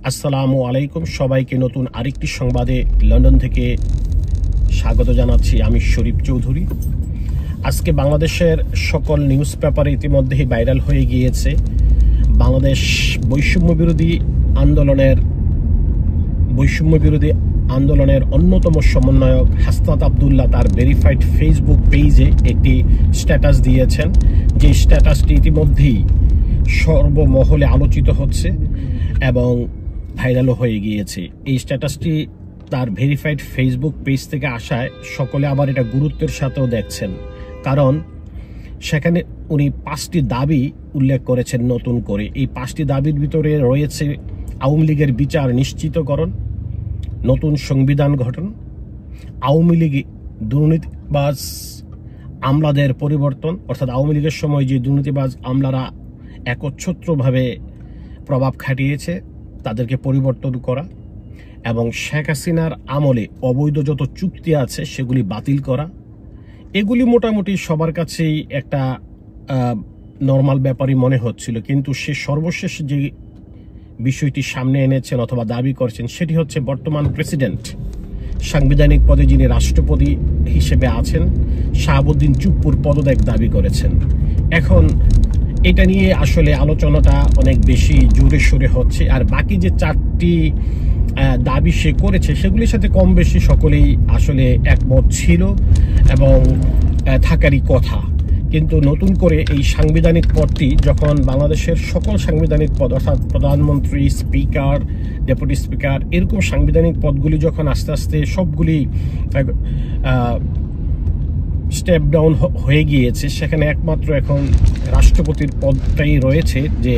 আসসালামু আলাইকুম সবাইকে নতুন আরেকটি সংবাদে লন্ডন থেকে স্বাগত জানাচ্ছি। আমি শরীফ চৌধুরী। আজকে বাংলাদেশের সকল নিউজ পেপারে ইতিমধ্যেই ভাইরাল হয়ে গিয়েছে বাংলাদেশ বৈষম্য বিরোধী আন্দোলনের অন্যতম সমন্বয়ক হাসনাত আব্দুল্লাহ তার ভেরিফাইড ফেসবুক পেজে একটি স্ট্যাটাস দিয়েছেন, যে স্ট্যাটাসটি ইতিমধ্যেই সর্বমহলে আলোচিত হচ্ছে এবং ভাইরালও হয়ে গিয়েছে। এই স্ট্যাটাসটি তার ভেরিফাইড ফেসবুক পেজ থেকে আসায় সকলে আবার এটা গুরুত্বের সাথেও দেখছেন, কারণ সেখানে উনি 5টি দাবি উল্লেখ করেছেন নতুন করে। এই 5টি দাবির ভিতরে রয়েছে আওয়ামী লীগের বিচার নিশ্চিতকরণ, নতুন সংবিধান গঠন, আওয়ামী লীগ দুর্নীতিবাজ আমলাদের পরিবর্তন, অর্থাৎ আওয়ামী লীগের সময় যে দুর্নীতিবাজ আমলারা একচ্ছত্রভাবে প্রভাব খাটিয়েছে তাদেরকে পরিবর্তন করা, এবং শেখ হাসিনার আমলে অবৈধ যত চুক্তি আছে সেগুলি বাতিল করা। এগুলি মোটামুটি সবার কাছেই একটা নর্মাল ব্যাপারই মনে হচ্ছিল, কিন্তু সে সর্বশেষ যে বিষয়টি সামনে এনেছেন অথবা দাবি করছেন সেটি হচ্ছে বর্তমান প্রেসিডেন্ট, সাংবিধানিক পদে যিনি রাষ্ট্রপতি হিসেবে আছেন, শাহাবুদ্দিন চুপ্পুর পদত্যাগ দাবি করেছেন। এখন এটা নিয়ে আসলে আলোচনাটা অনেক বেশি জোরে সোরে হচ্ছে, আর বাকি যে 4টি দাবি সে করেছে সেগুলির সাথে কম বেশি সকলেই আসলে একমত ছিল এবং থাকারই কথা। কিন্তু নতুন করে এই সাংবিধানিক পদটি যখন বাংলাদেশের সকল সাংবিধানিক পদ অর্থাৎ প্রধানমন্ত্রী, স্পিকার, ডেপুটি স্পিকার, এরকম সাংবিধানিক পদগুলি যখন আস্তে আস্তে সবগুলি স্টেপ ডাউন হয়ে গিয়েছে, সেখানে একমাত্র এখন রাষ্ট্রপতির পদটাই রয়েছে যে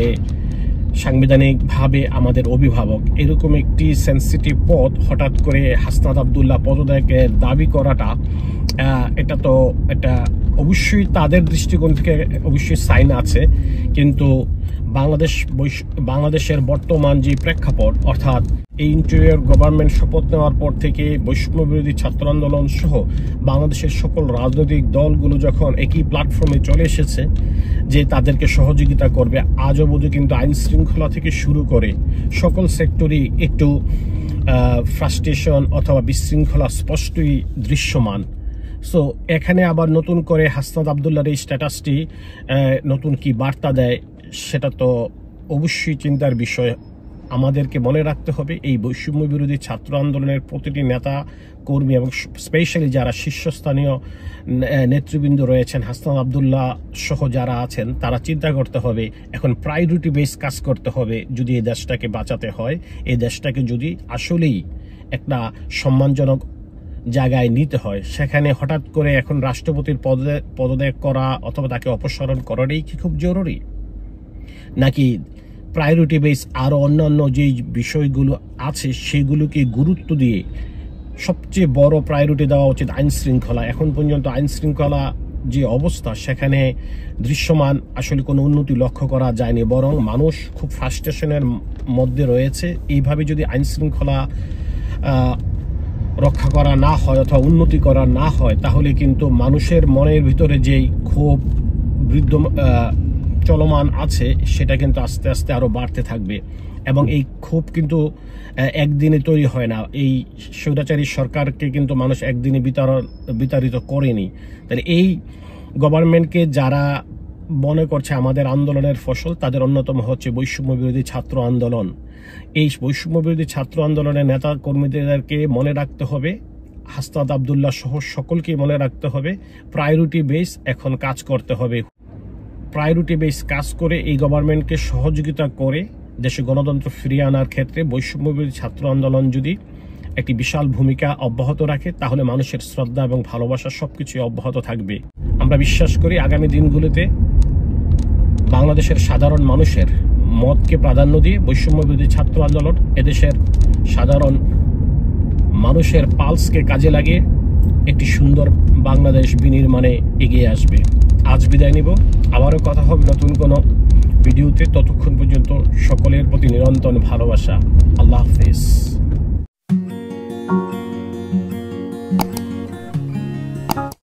সাংবিধানিকভাবে আমাদের অভিভাবক। এরকম একটি সেন্সিটিভ পদ হঠাৎ করে হাসনাত আব্দুল্লাহ পদত্যাগের দাবি করাটা এটা অবশ্যই তাদের দৃষ্টিকোণ থেকে অবশ্যই সাইন আছে, কিন্তু বাংলাদেশের বর্তমান যে প্রেক্ষাপট, অর্থাৎ এই ইন্টেরিয়র গভর্নমেন্ট শপথ নেওয়ার পর থেকে বৈষম্য বিরোধী ছাত্র আন্দোলন সহ বাংলাদেশের সকল রাজনৈতিক দলগুলো যখন একই প্ল্যাটফর্মে চলে এসেছে যে তাদেরকে সহযোগিতা করবে, আজ অবধি কিন্তু আইন শৃঙ্খলা থেকে শুরু করে সকল সেক্টরই একটু ফ্রাস্ট্রেশন অথবা বিশৃঙ্খলা স্পষ্টই দৃশ্যমান। সো এখানে আবার নতুন করে হাসনাত আব্দুল্লাহর এই স্ট্যাটাসটি নতুন কি বার্তা দেয় সেটা তো অবশ্যই চিন্তার বিষয়। আমাদেরকে মনে রাখতে হবে এই বৈষম্য বিরোধী ছাত্র আন্দোলনের প্রতিটি নেতা কর্মী এবং স্পেশালি যারা শীর্ষস্থানীয় নেতৃবৃন্দ রয়েছেন, হাসনাত আব্দুল্লাহ সহ যারা আছেন, তারা চিন্তা করতে হবে এখন প্রায়োরিটি বেস কাজ করতে হবে। যদি এই দেশটাকে বাঁচাতে হয়, এই দেশটাকে যদি আসলেই একটা সম্মানজনক জায়গায় নিতে হয়, সেখানে হঠাৎ করে এখন রাষ্ট্রপতির পদত্যাগ করা অথবা তাকে অপসারণ করাটাই কি খুব জরুরি, নাকি প্রায়োরিটি বেস আরও অন্যান্য যে বিষয়গুলো আছে সেগুলোকে গুরুত্ব দিয়ে সবচেয়ে বড় প্রায়োরিটি দেওয়া উচিত আইন শৃঙ্খলা? এখন পর্যন্ত আইন শৃঙ্খলা যে অবস্থা সেখানে দৃশ্যমান আসলে কোনো উন্নতি লক্ষ্য করা যায়নি, বরং মানুষ খুব ফ্রাস্ট্রেশনের মধ্যে রয়েছে। এইভাবে যদি আইন শৃঙ্খলা রক্ষা করা না হয় অথবা উন্নতি করা না হয়, তাহলে কিন্তু মানুষের মনের ভিতরে যেই ক্ষোভ চলমান আছে সেটা কিন্তু আস্তে আস্তে আরো বাড়তে থাকবে, এবং এই ক্ষোভ কিন্তু একদিনে তৈরি হয় না। এই স্বৈরাচারী সরকারকে কিন্তু মানুষ একদিনে বিতাড়িত করেনি। তাহলে এই গভর্নমেন্টকে যারা মনে করছে আমাদের আন্দোলনের ফসল, তাদের অন্যতম হচ্ছে বৈষম্য বিরোধী ছাত্র আন্দোলন। এই বৈষম্য বিরোধী ছাত্র আন্দোলনের নেতা কর্মীদেরকে মনে রাখতে হবে, হাসনাত আব্দুল্লাহ সহ সকলকে মনে রাখতে হবে, প্রায়োরিটি বেস এখন কাজ করতে হবে। প্রায়োরিটি বেস কাজ করে এই গভর্নমেন্টকে সহযোগিতা করে দেশে গণতন্ত্র ফিরিয়ে আনার ক্ষেত্রে বৈষম্য বিরোধী ছাত্র আন্দোলন যদি একটি বিশাল ভূমিকা অব্যাহত রাখে, তাহলে মানুষের শ্রদ্ধা এবং ভালোবাসা সবকিছুই অব্যাহত থাকবে। আমরা বিশ্বাস করি আগামী দিনগুলোতে বাংলাদেশের সাধারণ মানুষের মতকে প্রাধান্য দিয়ে বৈষম্য বিরোধী ছাত্র আন্দোলন এদেশের সাধারণ মানুষের পালসকে কাজে লাগিয়ে একটি সুন্দর বাংলাদেশ বিনির্মাণে এগিয়ে আসবে। আজ বিদায় নিব, আবারও কথা হবে নতুন কোনো ভিডিওতে। ততক্ষণ পর্যন্ত সকলের প্রতি নিরন্তর ভালোবাসা। আল্লাহ হাফেজ।